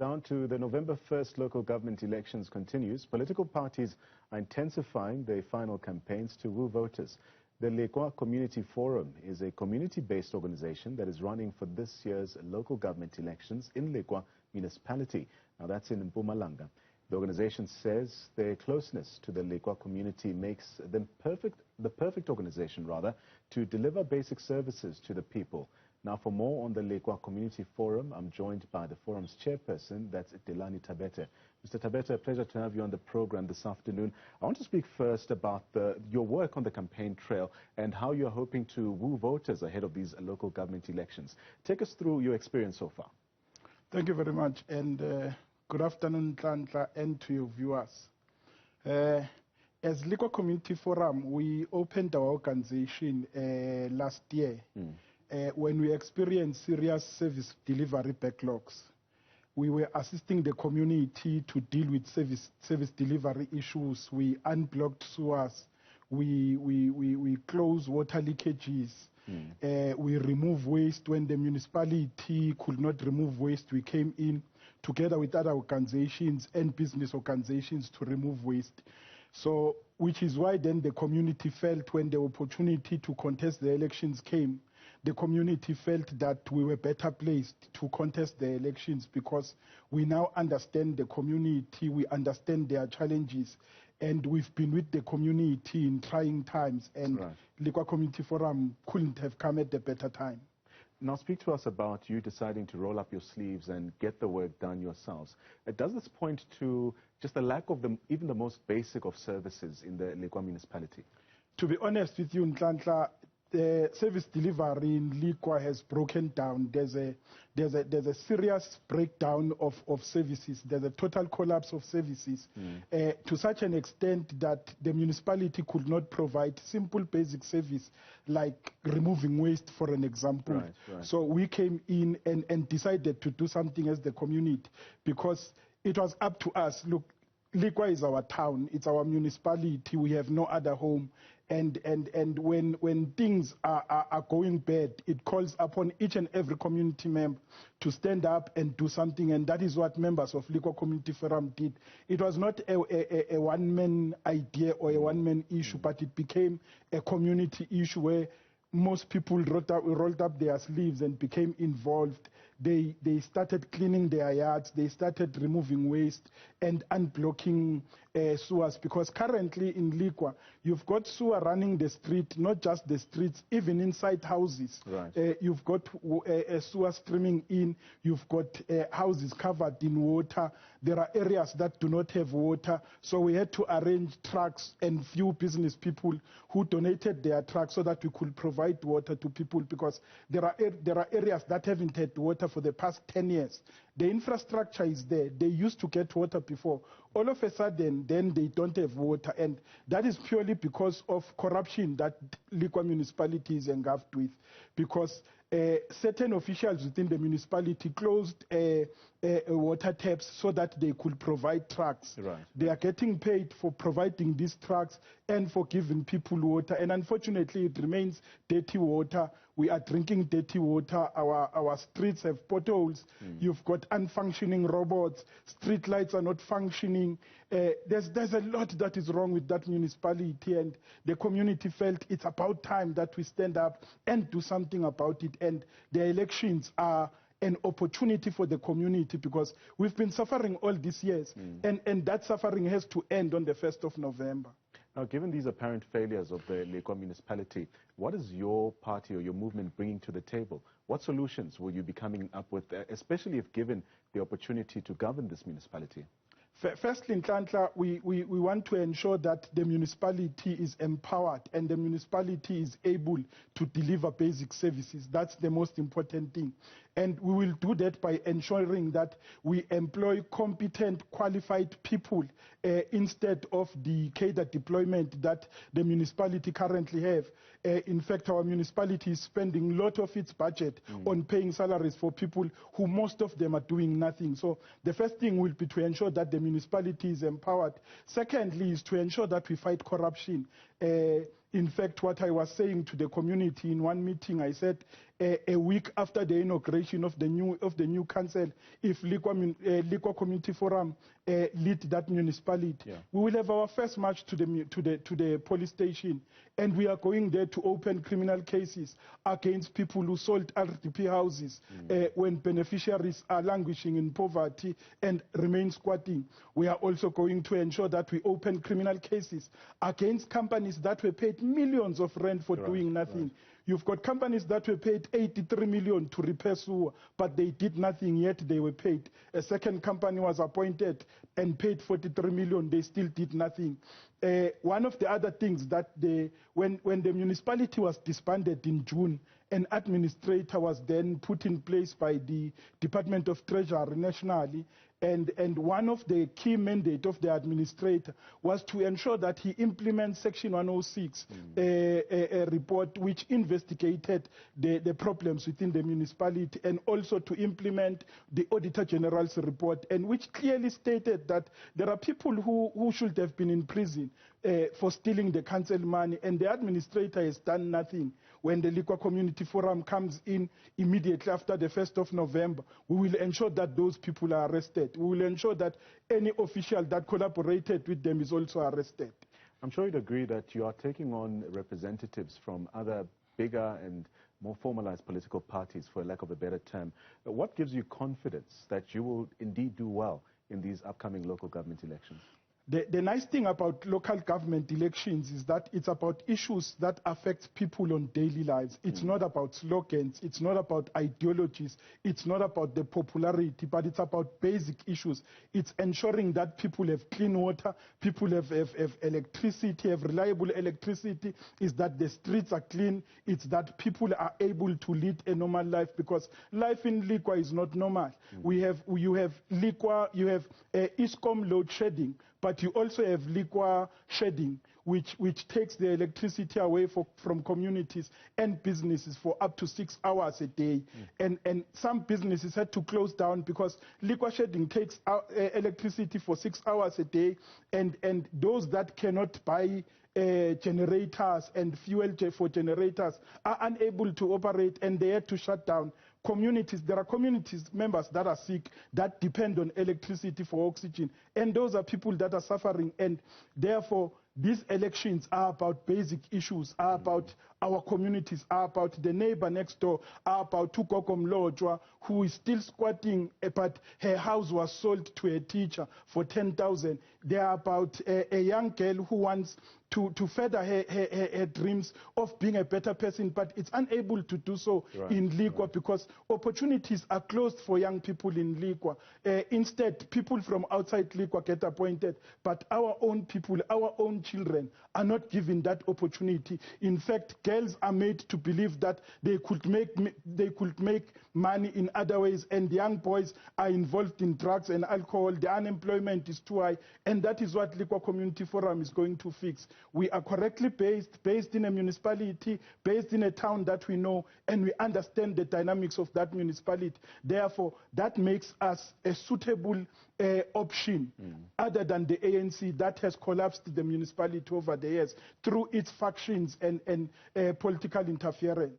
Down to the November 1st local government elections continues. Political parties are intensifying their final campaigns to woo voters. The Lekwa Community Forum is a community-based organization that is running for this year's local government elections in Lekwa Municipality. Now that's in Mpumalanga. The organization says their closeness to the Lekwa community makes them the perfect organization to deliver basic services to the people. Now, for more on the Lekwa Community Forum, I'm joined by the forum's chairperson, that's Delane Thabethe. Mr. Thabethe, a pleasure to have you on the program this afternoon. I want to speak first about your work on the campaign trail and how you're hoping to woo voters ahead of these local government elections. Take us through your experience so far. Thank you very much, and good afternoon, Tlantla, and to your viewers. As Lekwa Community Forum, we opened our organization last year. When we experienced serious service delivery backlogs. We were assisting the community to deal with service delivery issues. We unblocked sewers. We closed water leakages. We removed waste. When the municipality could not remove waste, we came in together with other organizations and business organizations to remove waste. So, which is why then the community felt when the opportunity to contest the elections came, the community felt that we were better placed to contest the elections because we now understand the community, we understand their challenges, and we've been with the community in trying times, and Lekwa Community Forum couldn't have come at a better time. Now speak to us about you deciding to roll up your sleeves and get the work done yourselves. Does this point to just the lack of even the most basic of services in the Lekwa municipality? To be honest with you, Ntlantla, the service delivery in Lekwa has broken down. There's a serious breakdown of services. There's a total collapse of services to such an extent that the municipality could not provide simple basic service like removing waste, for an example. Right. So we came in and decided to do something as the community because it was up to us. Look, Lekwa is our town, it's our municipality, we have no other home. And when things are going bad, it calls upon each and every community member to stand up and do something, and that is what members of Lekwa Community Forum did. It was not a one-man idea or a one-man issue, but it became a community issue where most people rolled up their sleeves and became involved. They started cleaning their yards, they started removing waste and unblocking sewers, because currently in Lekwa, you've got sewer running the street, not just the streets, even inside houses. Right. You've got sewer streaming in, you've got houses covered in water. There are areas that do not have water, so we had to arrange trucks and few business people who donated their trucks so that we could provide water to people, because there are areas that haven't had water for the past 10 years. The infrastructure is there. They used to get water before. All of a sudden, then they don't have water, and that is purely because of corruption that Lekwa municipality is engulfed with, because certain officials within the municipality closed water taps so that they could provide trucks. Right. They are getting paid for providing these trucks and for giving people water, and unfortunately it remains dirty water. We are drinking dirty water. Our streets have potholes. You've got unfunctioning robots. Street lights are not functioning. There's a lot that is wrong with that municipality, and the community felt it's about time that we stand up and do something about it. And the elections are an opportunity for the community, because we've been suffering all these years, and that suffering has to end on the 1st of November. Now, given these apparent failures of the Lekwa municipality, what is your party or your movement bringing to the table? What solutions will you be coming up with, especially if given the opportunity to govern this municipality? Firstly, in Tlantla, we want to ensure that the municipality is empowered and the municipality is able to deliver basic services. That's the most important thing. And we will do that by ensuring that we employ competent, qualified people instead of the cadre deployment that the municipality currently have. In fact, our municipality is spending a lot of its budget on paying salaries for people who most of them are doing nothing. So the first thing will be to ensure that the municipality is empowered. Secondly is to ensure that we fight corruption. In fact, what I was saying to the community in one meeting, I said, a week after the inauguration of the new council, if Lekwa Community Forum lead that municipality. Yeah. We will have our first march to the police station, and we are going there to open criminal cases against people who sold RDP houses when beneficiaries are languishing in poverty and remain squatting. We are also going to ensure that we open criminal cases against companies that were paid millions of rent for doing nothing. Right. You've got companies that were paid 83 million to repair sewer, but they did nothing, yet they were paid. A second company was appointed and paid 43 million, they still did nothing. One of the other things that when the municipality was disbanded in June, an administrator was then put in place by the Department of Treasury nationally, and one of the key mandate of the administrator was to ensure that he implements Section 106, a report which investigated the problems within the municipality, and also to implement the Auditor General's report, and which clearly stated that there are people who should have been in prison for stealing the council money, and the administrator has done nothing. When the Lekwa Community Forum comes in immediately after the 1st of November, we will ensure that those people are arrested. We will ensure that any official that collaborated with them is also arrested. I'm sure you'd agree that you are taking on representatives from other bigger and more formalized political parties, for lack of a better term. What gives you confidence that you will indeed do well in these upcoming local government elections? The nice thing about local government elections is that it's about issues that affect people on daily lives. It's not about slogans, it's not about ideologies, it's not about the popularity, but it's about basic issues. It's ensuring that people have clean water, people have electricity, have reliable electricity, is that the streets are clean, it's that people are able to lead a normal life, because life in Lekwa is not normal. You have Lekwa, you have ISCOM load shedding, but you also have Lekwa shedding, which takes the electricity away from communities and businesses for up to 6 hours a day. And some businesses had to close down because Lekwa shedding takes electricity for 6 hours a day, and those that cannot buy generators and fuel for generators are unable to operate, and they had to shut down. Communities, there are communities members that are sick, that depend on electricity for oxygen, and those are people that are suffering, and therefore these elections are about basic issues, are about our communities, are about the neighbor next door, are about Tukokom Lodwa, who is still squatting, but her house was sold to a teacher for 10,000. They are about a young girl who wants to further her dreams of being a better person, but it's unable to do so in Lekwa because opportunities are closed for young people in Lekwa. Instead, people from outside Lekwa get appointed, but our own people, our own children are not given that opportunity. In fact, girls are made to believe that they could make money in other ways, and young boys are involved in drugs and alcohol. The unemployment is too high, and that is what Lekwa Community Forum is going to fix. We are correctly based in a municipality, based in a town that we know, and we understand the dynamics of that municipality. Therefore, that makes us a suitable option other than the ANC that has collapsed the municipality over the years through its factions and political interference.